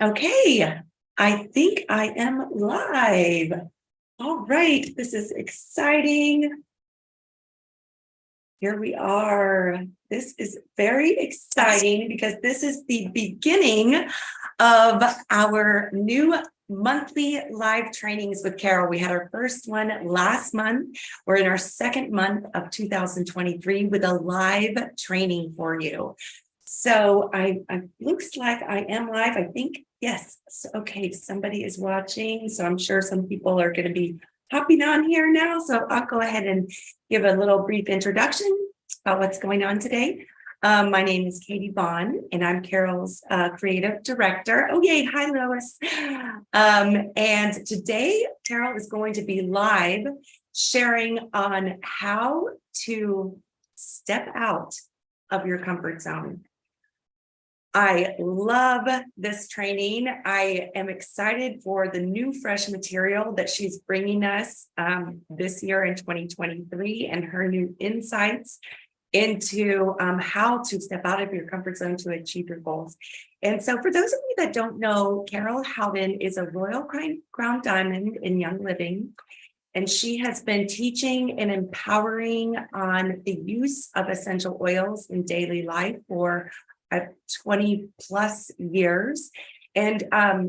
Okay, I think I am live. All right, this is exciting. Here we are. This is very exciting because this is the beginning of our new monthly live trainings with Carol. We had our first one last month. We're in our second month of 2023 with a live training for you. So I looks like I am live. I think, yes. Okay, somebody is watching. So I'm sure some people are going to be hopping on here now. So I'll go ahead and give a little brief introduction about what's going on today. My name is Katie Bond, and I'm Carol's creative director. Oh, yay. Hi, Lois. And today, Carol is going to be live sharing on how to step out of your comfort zone. I love this training. I am excited for the new fresh material that she's bringing us this year in 2023 and her new insights into how to step out of your comfort zone to achieve your goals. And so for those of you that don't know, Carol Howden is a Royal Crown Diamond in Young Living. And she has been teaching and empowering on the use of essential oils in daily life for 20 plus years. And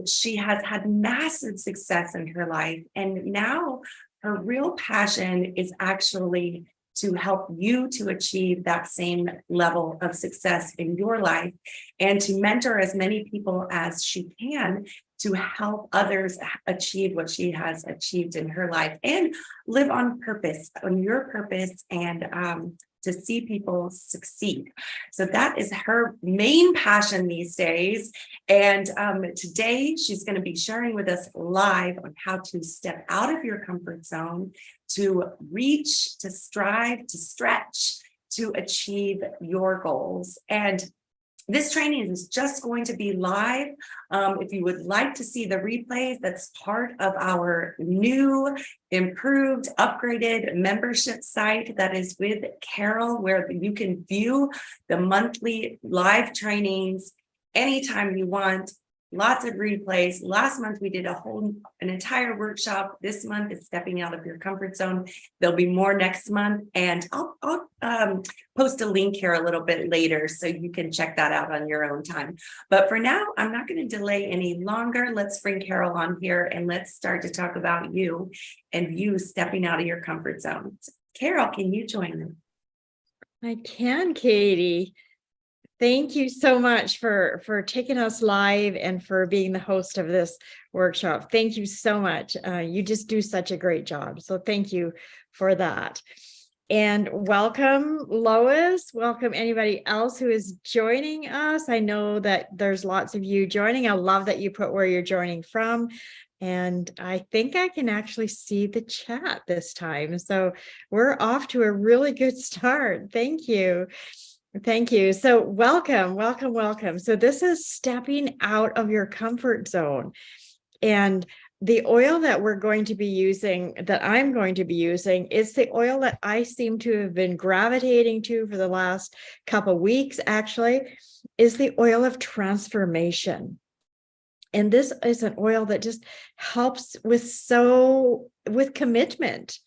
she has had massive success in her life. And now her real passion is actually to help you to achieve that same level of success in your life and to mentor as many people as she can to help others achieve what she has achieved in her life and live on purpose, on your purpose, and to see people succeed. So that is her main passion these days. And today she's going to be sharing with us live on how to step out of your comfort zone, to reach, to strive, to stretch, to achieve your goals. And this training is just going to be live. If you would like to see the replays, that's part of our new, improved, upgraded membership site that is with Carol, where you can view the monthly live trainings anytime you want. Lots of replays. Last month, we did an entire workshop. This month is stepping out of your comfort zone. There'll be more next month. And I'll post a link here a little bit later so you can check that out on your own time. But for now, I'm not going to delay any longer. Let's bring Carol on here and let's start to talk about you and you stepping out of your comfort zone. Carol, can you join me? I can, Katie. Thank you so much for taking us live and for being the host of this workshop. Thank you so much. You just do such a great job. So thank you for that. And welcome, Lois. Welcome anybody else who is joining us. I know that there's lots of you joining. I love that you put where you're joining from. And I think I can actually see the chat this time. So we're off to a really good start. Thank you. Thank you. So welcome. So this is stepping out of your comfort zone. And the oil that we're going to be using, that I'm going to be using, is the oil that I seem to have been gravitating to for the last couple of weeks, actually, is the oil of transformation. And this is an oil that just helps with commitment.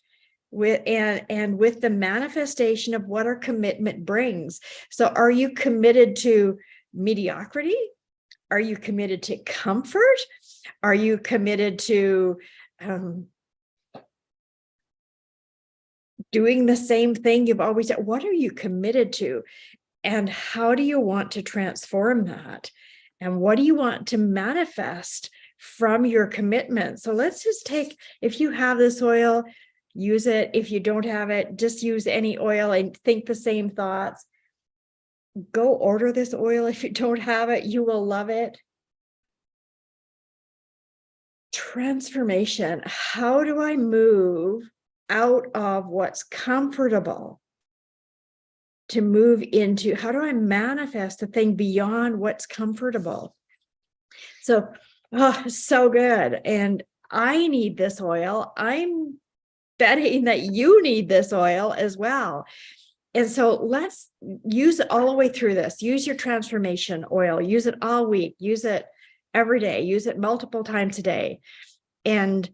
With the manifestation of what our commitment brings. So are you committed to mediocrity? Are you committed to comfort? Are you committed to doing the same thing you've always done? What are you committed to? And how do you want to transform that? And what do you want to manifest from your commitment? So let's just take, if you have this oil, use it. If you don't have it, just use any oil and think the same thoughts. Go order this oil. If you don't have it, you will love it. Transformation. How do I move out of what's comfortable to move into, how do I manifest the thing beyond what's comfortable? So, so good. And I need this oil. I'm betting that you need this oil as well. And so let's use it all the way through this. Use your transformation oil. Use it all week. Use it every day, use it multiple times a day. And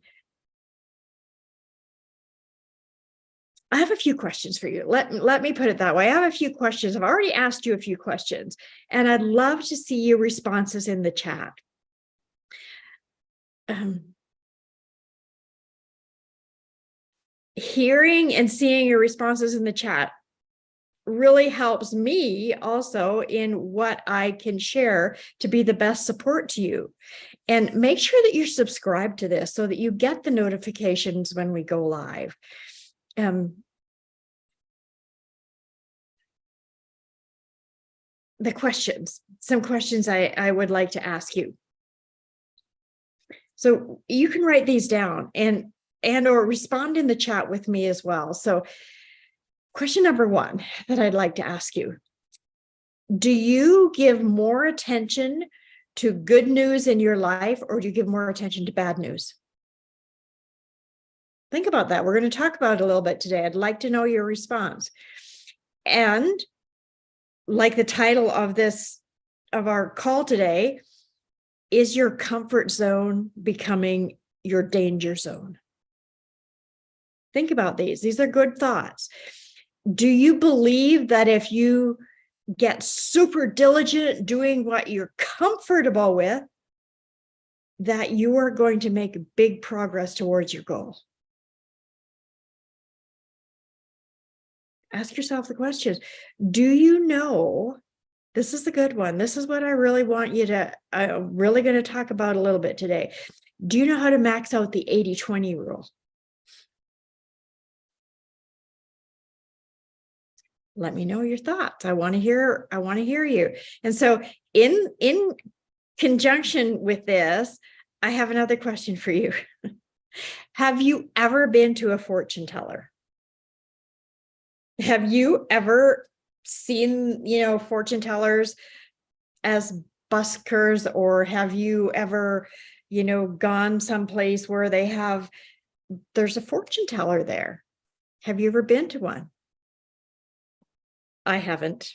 I have a few questions for you. Let me put it that way. I have a few questions. I've already asked you a few questions, and I'd love to see your responses in the chat. Hearing and seeing your responses in the chat really helps me also in what I can share to be the best support to you. And make sure that you're subscribed to this so that you get the notifications when we go live. The questions, some questions I would like to ask you. So you can write these down and or respond in the chat with me as well. So question number one that I'd like to ask you: do you give more attention to good news in your life, or do you give more attention to bad news? Think about that. We're going to talk about it a little bit today. I'd like to know your response. And like the title of our call today, is your comfort zone becoming your danger zone? Think about these. These are good thoughts. Do you believe that if you get super diligent doing what you're comfortable with, that you are going to make big progress towards your goal? Ask yourself the questions. Do you know, this is the good one. This is what I really want you to, I'm really going to talk about a little bit today. Do you know how to max out the 80-20 rule? Let me know your thoughts. I want to hear you. And so in conjunction with this, I have another question for you. Have you ever been to a fortune teller? Have you ever seen, fortune tellers as buskers, or have you ever, gone someplace where there's a fortune teller there? Have you ever been to one? I haven't.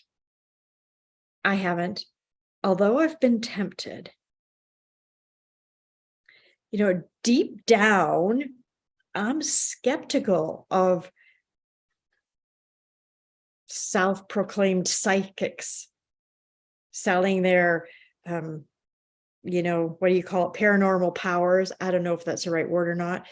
Although I've been tempted. Deep down, I'm skeptical of self-proclaimed psychics selling their, what do you call it? Paranormal powers. I don't know if that's the right word or not.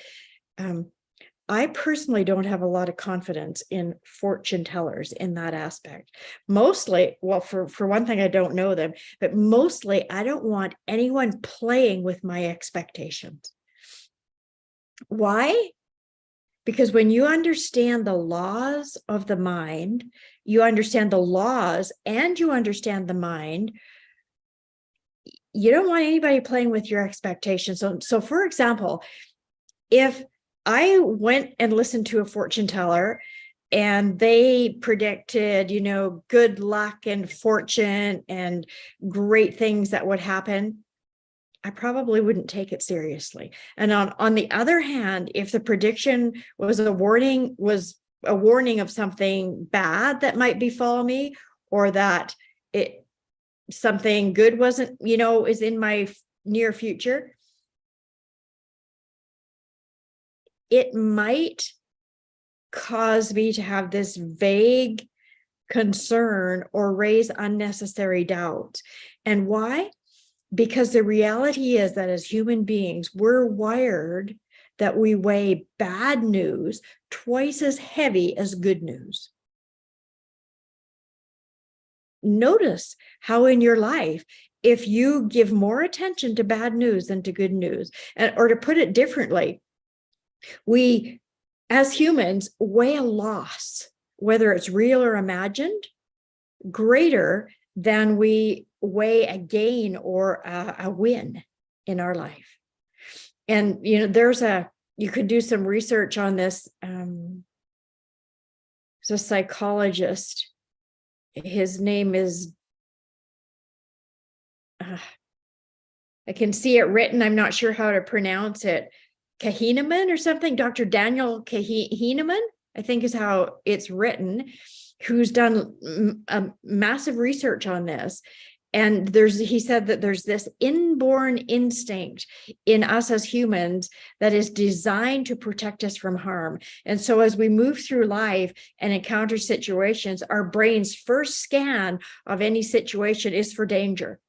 I personally don't have a lot of confidence in fortune tellers in that aspect. Mostly, well, for one thing, I don't know them, but mostly I don't want anyone playing with my expectations. Why? Because when you understand the laws of the mind, you understand the laws and you understand the mind, you don't want anybody playing with your expectations. So for example, if I went and listened to a fortune teller and they predicted, good luck and fortune and great things that would happen, I probably wouldn't take it seriously. And on the other hand, if the prediction was a warning of something bad that might befall me, or that something good wasn't, is in my near future, it might cause me to have this vague concern or raise unnecessary doubt. And why? Because the reality is that as human beings, we're wired that we weigh bad news twice as heavy as good news. Notice how in your life, if you give more attention to bad news than to good news, or to put it differently, we, as humans, weigh a loss, whether it's real or imagined, greater than we weigh a gain or a win in our life. And, you could do some research on this. There's a psychologist. His name is, I can see it written. I'm not sure how to pronounce it. Kahneman or something. Dr. Daniel Kahneman, I think is how it's written, who's done a massive research on this. And he said that there's this inborn instinct in us as humans that is designed to protect us from harm. And so as we move through life and encounter situations, our brain's first scan of any situation is for danger.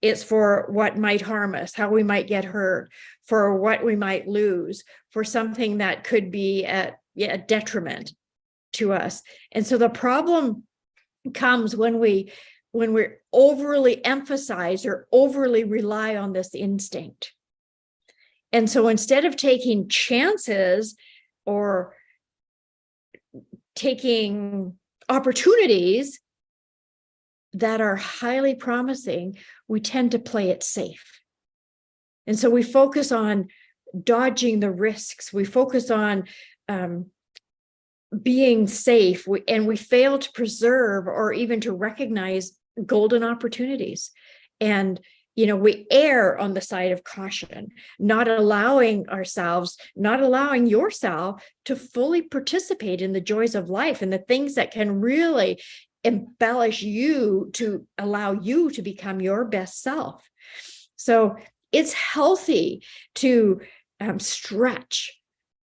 It's for what might harm us, how we might get hurt, for what we might lose, for something that could be a detriment to us. And so the problem comes when we're overly emphasize or overly rely on this instinct. And so instead of taking chances or taking opportunities that are highly promising, we tend to play it safe. And so we focus on dodging the risks. We focus on being safe, and we fail to preserve or even to recognize golden opportunities. And, we err on the side of caution, not allowing yourself to fully participate in the joys of life and the things that can really embellish you to allow you to become your best self. So it's healthy to stretch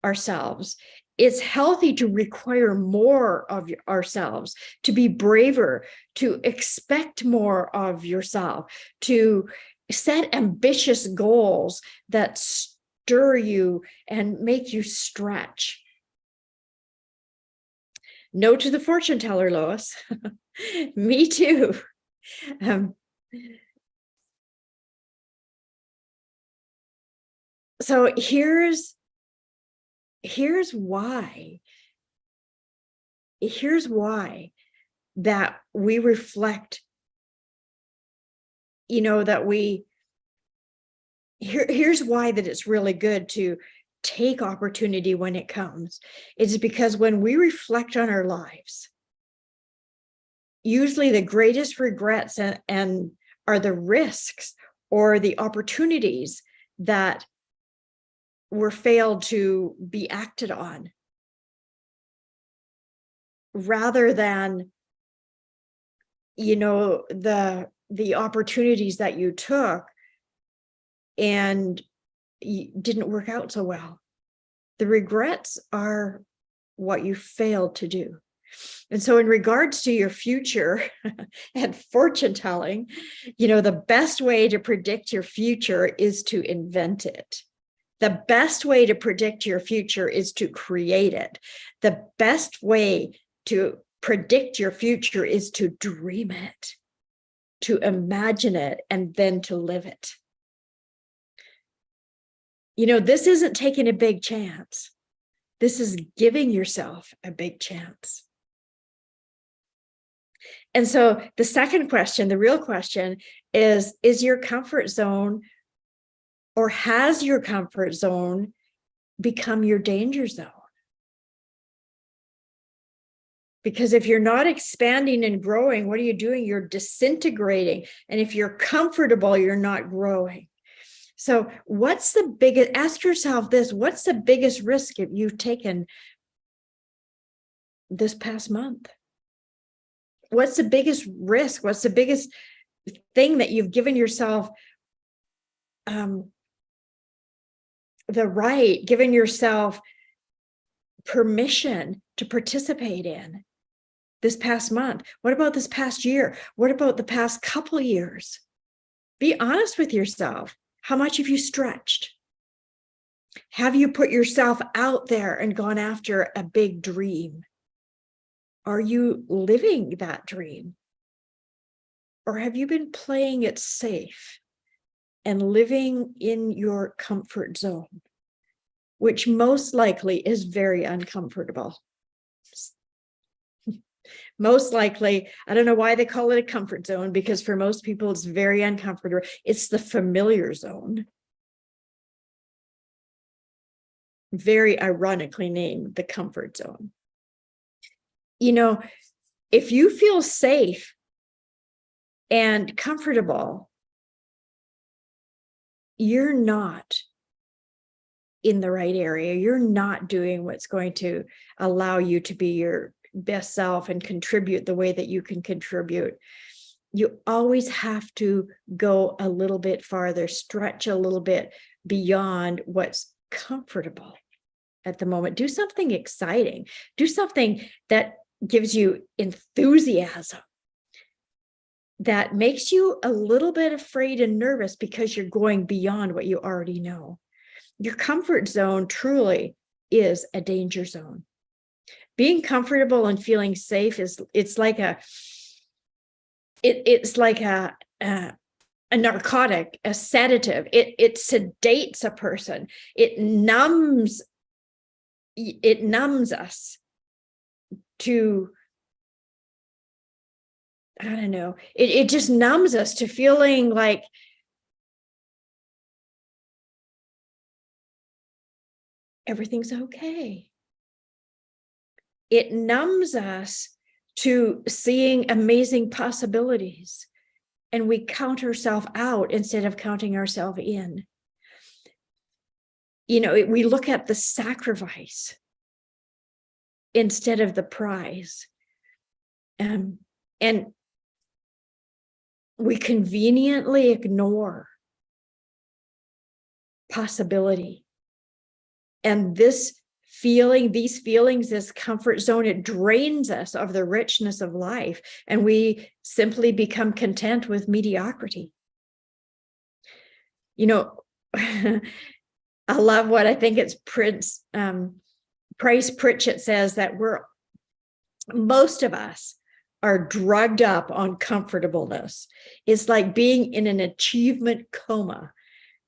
ourselves. It's healthy to require more of ourselves, to be braver, to expect more of yourself, to set ambitious goals that stir you and make you stretch. No to the fortune teller, Lois. Me too. So here's why that we reflect, here's why that it's really good to take opportunity when it comes. It's because when we reflect on our lives, usually the greatest regrets and are the risks or the opportunities that were failed to be acted on, rather than the opportunities that you took and didn't work out so well. The regrets are what you failed to do. And so in regards to your future and fortune telling, the best way to predict your future is to invent it. The best way to predict your future is to create it. The best way to predict your future is to dream it, to imagine it, and then to live it. This isn't taking a big chance. This is giving yourself a big chance. And so the second question, the real question is your comfort zone, or has your comfort zone become your danger zone? Because if you're not expanding and growing, what are you doing? You're disintegrating. And if you're comfortable, you're not growing. So ask yourself this, what's the biggest risk that you've taken this past month? What's the biggest risk? What's the biggest thing that you've given yourself given yourself permission to participate in this past month? What about this past year? What about the past couple years? Be honest with yourself. How much have you stretched? Have you put yourself out there and gone after a big dream? Are you living that dream? Or have you been playing it safe and living in your comfort zone, which most likely is very uncomfortable? Most likely, I don't know why they call it a comfort zone, because for most people, it's very uncomfortable. It's the familiar zone. Very ironically named the comfort zone. If you feel safe and comfortable, you're not in the right area. You're not doing what's going to allow you to be your best self and contribute the way that you can contribute. you always have to go a little bit farther, stretch a little bit beyond what's comfortable at the moment. Do something exciting. Do something that gives you enthusiasm, that makes you a little bit afraid and nervous because you're going beyond what you already know. Your comfort zone truly is a danger zone. Being comfortable and feeling safe it's like a narcotic, a sedative. It sedates a person. It numbs us to, I don't know, it just numbs us to feeling like everything's okay. It numbs us to seeing amazing possibilities, and we count ourselves out instead of counting ourselves in. You know, we look at the sacrifice instead of the prize. And we conveniently ignore possibility. And these feelings, this comfort zone, it drains us of the richness of life, and we simply become content with mediocrity. You know, I love what I think it's Price Pritchett says, that most of us are drugged up on comfortableness. It's like being in an achievement coma.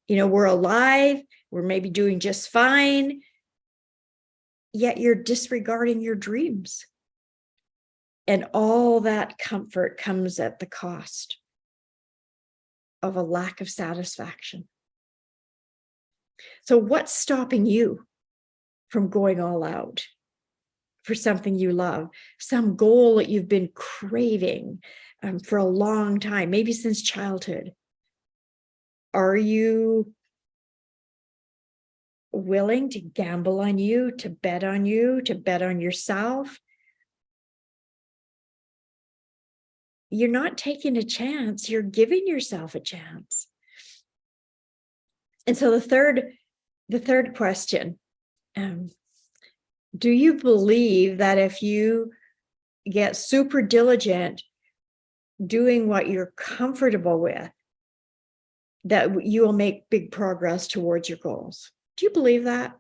You know, we're alive, we're maybe doing just fine, yet you're disregarding your dreams. And all that comfort comes at the cost of a lack of satisfaction. So what's stopping you from going all out for something you love, some goal that you've been craving for a long time, maybe since childhood? Are you willing to gamble on you, to bet on yourself? You're not taking a chance, you're giving yourself a chance. And so the third question, do you believe that if you get super diligent doing what you're comfortable with, that you will make big progress towards your goals? Do you believe that?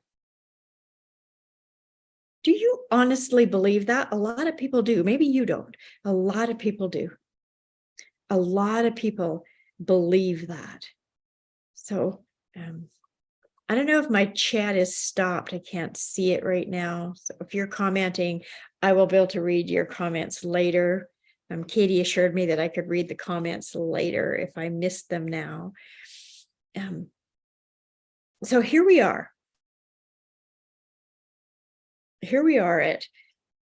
Do you honestly believe that? A lot of people do. Maybe you don't. A lot of people do. A lot of people believe that. So I don't know if my chat is stopped. I can't see it right now. So if you're commenting, I will be able to read your comments later. Katie assured me that I could read the comments later if I missed them now. So here we are. Here we are at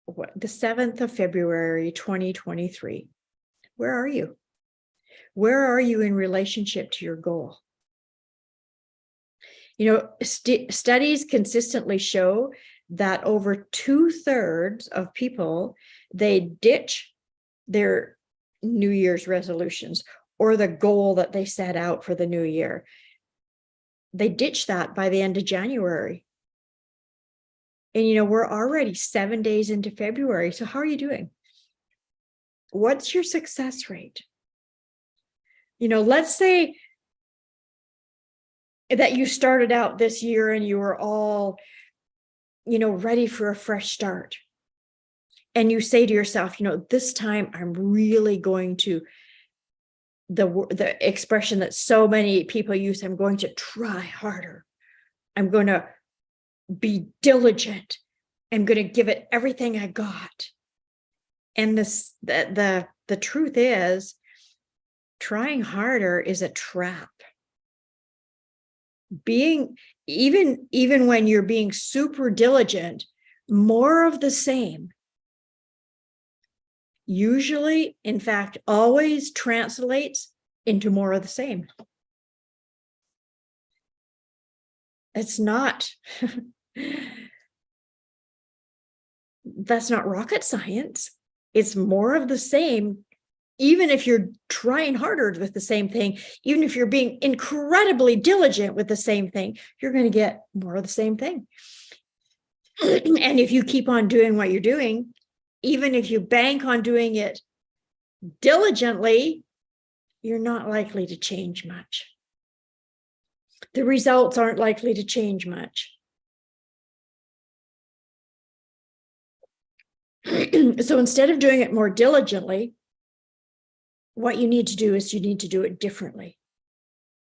the 7th of February, 2023. Where are you? Where are you in relationship to your goal? You know, studies consistently show that over 2/3 of people, they ditch their New Year's resolutions or the goal that they set out for the new year. They ditch that by the end of January. And, you know, we're already 7 days into February. So how are you doing? What's your success rate? You know, let's say that you started out this year and you were all, you know, ready for a fresh start. And you say to yourself, you know, this time I'm really going to, the expression that so many people use, I'm going to try harder. I'm going to be diligent. I'm going to give it everything I got. And the truth is, trying harder is a trap. Even when you're being super diligent, more of the same usually, in fact, always translates into more of the same. It's not, that's not rocket science. It's more of the same even if you're trying harder with the same thing, even if you're being incredibly diligent with the same thing, you're going to get more of the same thing. And if you keep on doing what you're doing, even if you bank on doing it diligently, you're not likely to change much. The results aren't likely to change much. So instead of doing it more diligently, what you need to do is you need to do it differently.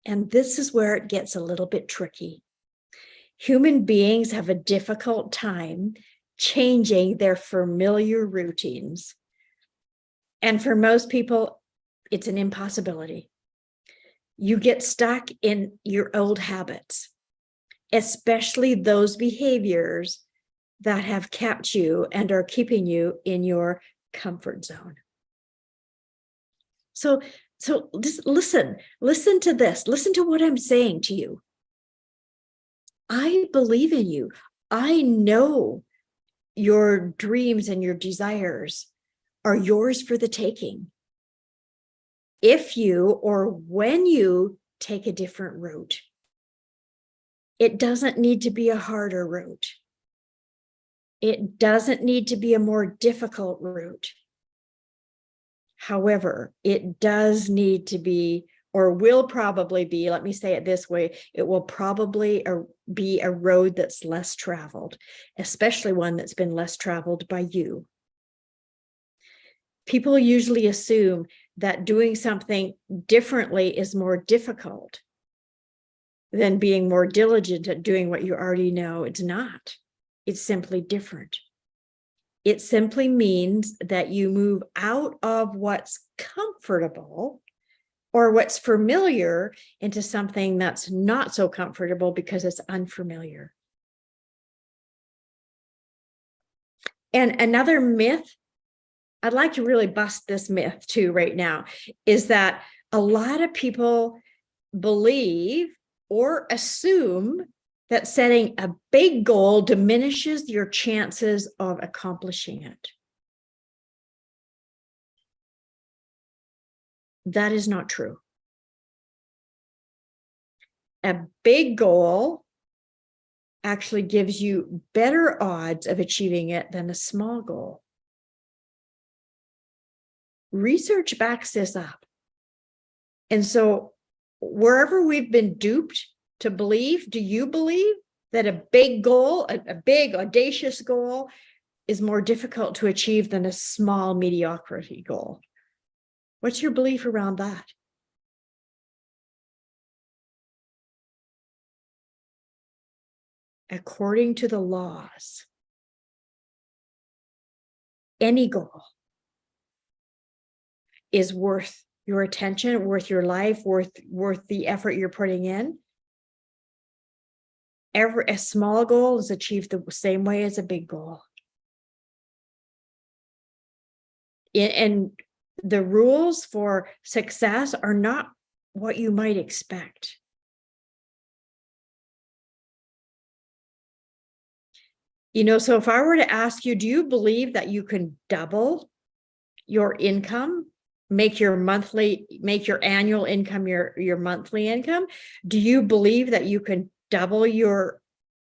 And this is where it gets a little bit tricky. Human beings have a difficult time changing their familiar routines. And for most people, it's an impossibility. You get stuck in your old habits, especially those behaviors that have kept you and are keeping you in your comfort zone. So just listen to this. Listen to what I'm saying to you. I believe in you. I know your dreams and your desires are yours for the taking. If you or when you take a different route, it doesn't need to be a harder route. It doesn't need to be a more difficult route. However, it does need to be, or will probably be, let me say it this way, it will probably be a road that's less traveled, especially one that's been less traveled by you. People usually assume that doing something differently is more difficult than being more diligent at doing what you already know. It's not. It's simply different. It simply means that you move out of what's comfortable or what's familiar into something that's not so comfortable because it's unfamiliar. And another myth, I'd like to really bust this myth too right now, is that a lot of people believe or assume that setting a big goal diminishes your chances of accomplishing it. That is not true. A big goal actually gives you better odds of achieving it than a small goal. Research backs this up. And so wherever we've been duped to believe, do you believe that a big goal, a big audacious goal, is more difficult to achieve than a small mediocrity goal? What's your belief around that? According to the laws, any goal is worth your attention, worth your life, worth the effort you're putting in. A small goal is achieved the same way as a big goal. And the rules for success are not what you might expect. You know, so if I were to ask you, do you believe that you can double your income, make your annual income your monthly income? Do you believe that you can double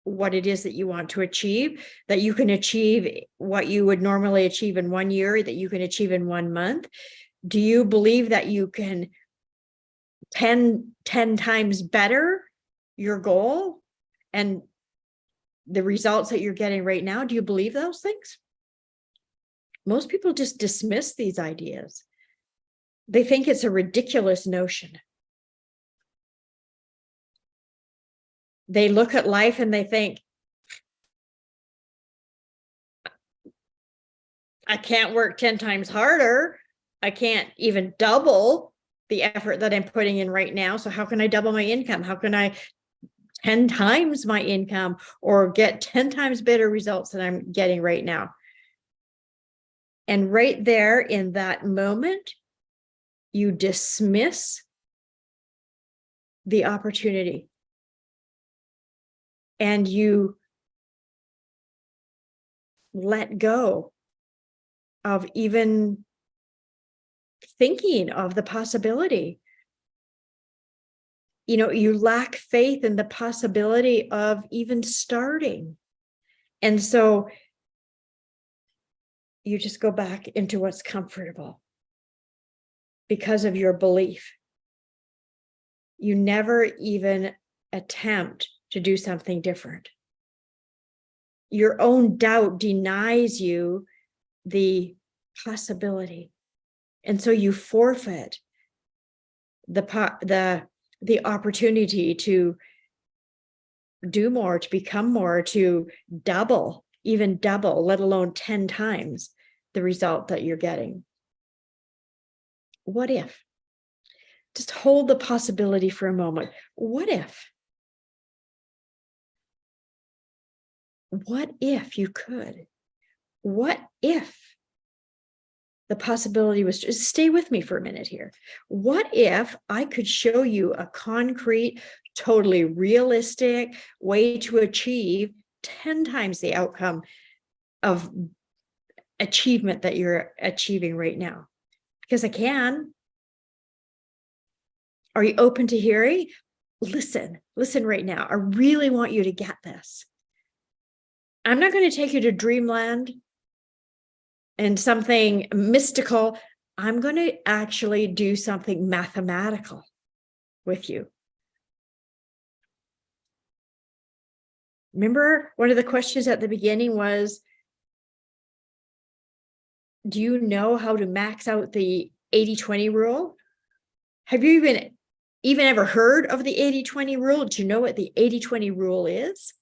what it is that you want to achieve, that you can achieve what you would normally achieve in 1 year, that you can achieve in 1 month? Do you believe that you can 10 times better your goal and the results that you're getting right now? Do you believe those things? Most people just dismiss these ideas. They think it's a ridiculous notion. They look at life and they think, I can't work 10 times harder. I can't even double the effort that I'm putting in right now. So how can I double my income? How can I 10 times my income or get 10 times better results than I'm getting right now? And right there in that moment, you dismiss the opportunity and you let go of even thinking of the possibility. You lack faith in the possibility of even starting. And so you just go back into what's comfortable because of your belief. You never even attempt to do something different. Your own doubt denies you the possibility. And so you forfeit the opportunity to do more, to become more, to double, even double, let alone 10 times the result that you're getting. What if? Just hold the possibility for a moment. What if? What if you could? What if the possibility was, just stay with me for a minute here. What if I could show you a concrete, totally realistic way to achieve 10 times the outcome of achievement that you're achieving right now? Because I can. Are you open to hearing? Listen right now. I really want you to get this. I'm not going to take you to dreamland and something mystical. I'm going to actually do something mathematical with you. Remember, one of the questions at the beginning was, do you know how to max out the 80-20 rule? Have you even ever heard of the 80-20 rule? Do you know what the 80-20 rule is?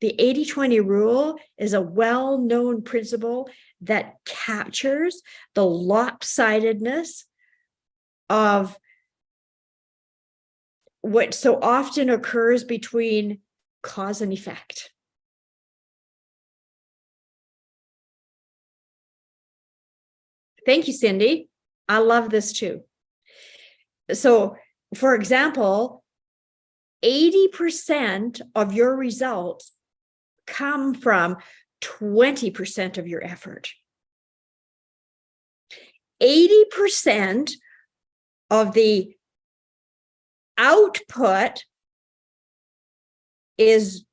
The 80-20 rule is a well-known principle that captures the lopsidedness of what so often occurs between cause and effect. Thank you, Cindy. I love this too. So, for example, 80% of your results come from 20% of your effort. 80% of the output is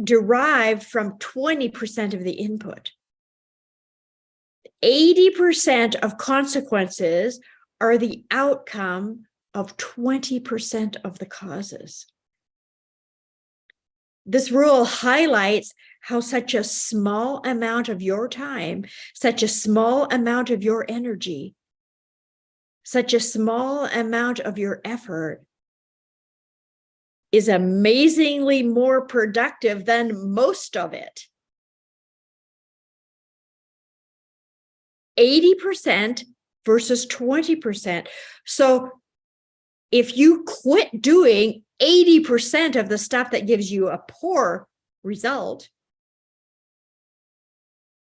derived from 20% of the input. 80% of consequences are the outcome of 20% of the causes. This rule highlights how such a small amount of your time, such a small amount of your energy, such a small amount of your effort is amazingly more productive than most of it. 80% versus 20%. So if you quit doing 80% of the stuff that gives you a poor result,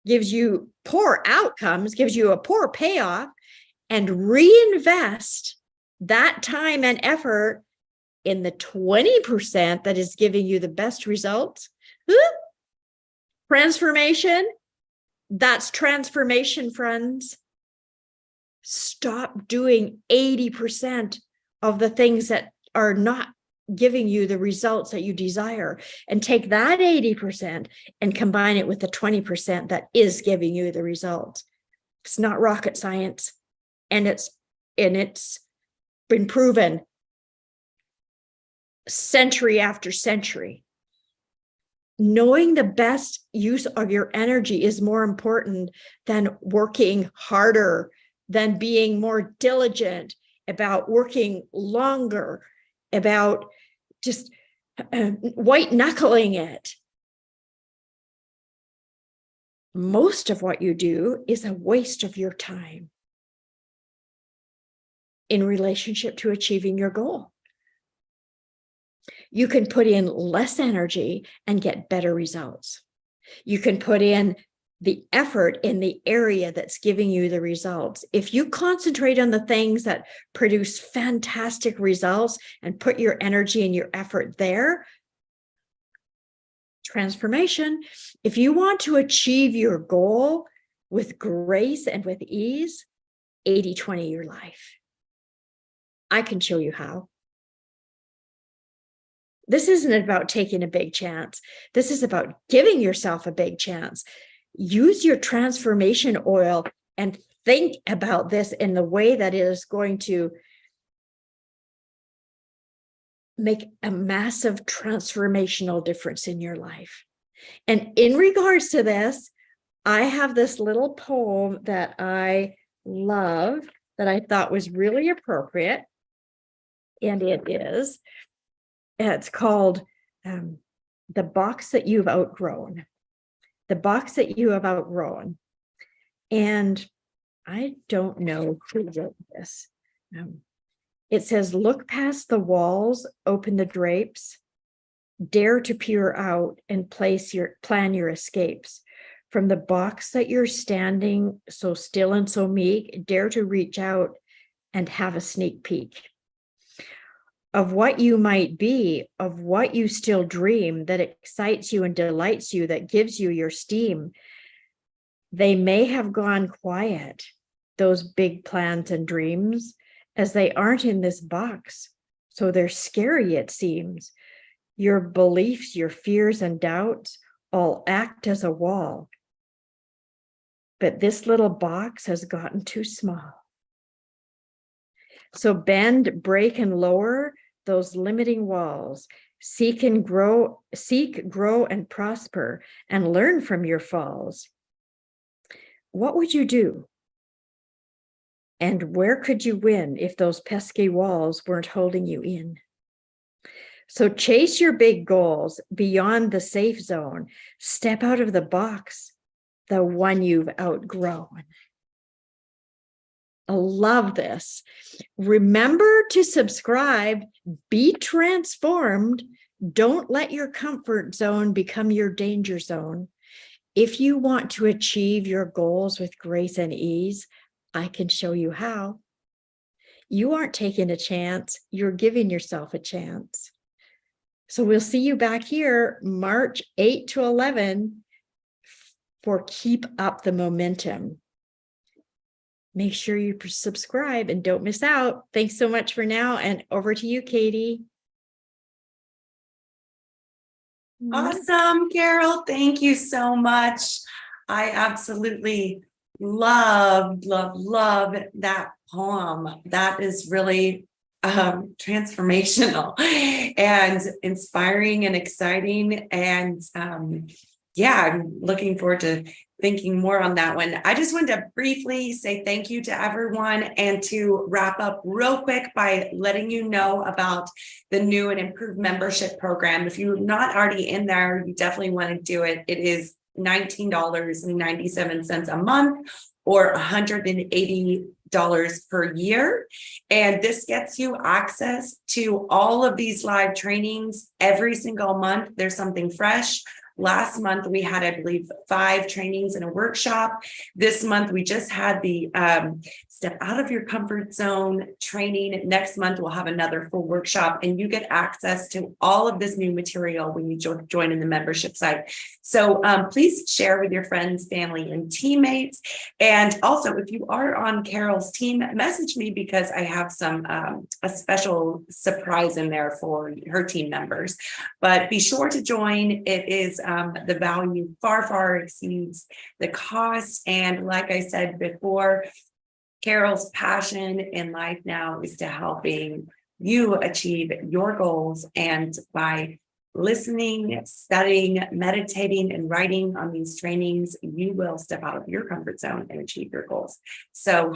gives you poor outcomes, gives you a poor payoff, and reinvest that time and effort in the 20% that is giving you the best results, transformation, that's transformation, friends. Stop doing 80% of the things that are not giving you the results that you desire, and take that 80% and combine it with the 20% that is giving you the results. It's not rocket science, and it's been proven century after century. Knowing the best use of your energy is more important than working harder, than being more diligent, about working longer, about just white knuckling it. Most of what you do is a waste of your time in relationship to achieving your goal. You can put in less energy and get better results. You can put in the effort in the area that's giving you the results. If you concentrate on the things that produce fantastic results and put your energy and your effort there, transformation. If you want to achieve your goal with grace and with ease, 80-20 your life. I can show you how. This isn't about taking a big chance. This is about giving yourself a big chance. Use your transformation oil and think about this in the way that it is going to make a massive transformational difference in your life. And in regards to this, I have this little poem that I love that I thought was really appropriate. And it is. It's called The Box That You've Outgrown. The Box That You Have Outgrown. And I don't know who wrote this. It says, look past the walls, open the drapes, dare to peer out and plan your escapes. From the box that you're standing so still and so meek, dare to reach out and have a sneak peek of what you might be, of what you still dream, that excites you and delights you, that gives you your steam. They may have gone quiet, those big plans and dreams, as they aren't in this box, so they're scary, it seems. Your beliefs, your fears and doubts all act as a wall. But this little box has gotten too small. So bend, break, and lower those limiting walls. Seek, grow, and prosper, and learn from your falls. What would you do? And where could you win if those pesky walls weren't holding you in? So chase your big goals beyond the safe zone. Step out of the box, the one you've outgrown. I love this. Remember to subscribe, be transformed. Don't let your comfort zone become your danger zone. If you want to achieve your goals with grace and ease, I can show you how. You aren't taking a chance, you're giving yourself a chance. So we'll see you back here March 8 to 11 for Keep Up the Momentum. Make sure you subscribe and don't miss out. Thanks so much for now, and over to you, Katie. Awesome, Carol. Thank you so much. I absolutely love that poem. That is really transformational and inspiring and exciting. And yeah, I'm looking forward to thinking more on that one. I just wanted to briefly say thank you to everyone and to wrap up real quick by letting you know about the new and improved membership program. If you're not already in there, you definitely want to do it. It is $19.97 a month or $180 per year. And this gets you access to all of these live trainings every single month. There's something fresh. Last month, we had, I believe, 5 trainings and a workshop. This month, we just had the Step Out of Your Comfort Zone training. Next month, we'll have another full workshop, and you get access to all of this new material when you join in the membership site. So please share with your friends, family, and teammates. And also, if you are on Carol's team, message me because I have some a special surprise in there for her team members. But be sure to join. It is the value far exceeds the cost. And like I said before, Carol's passion in life now is to helping you achieve your goals. And by listening, studying, meditating, and writing on these trainings, you will step out of your comfort zone and achieve your goals. So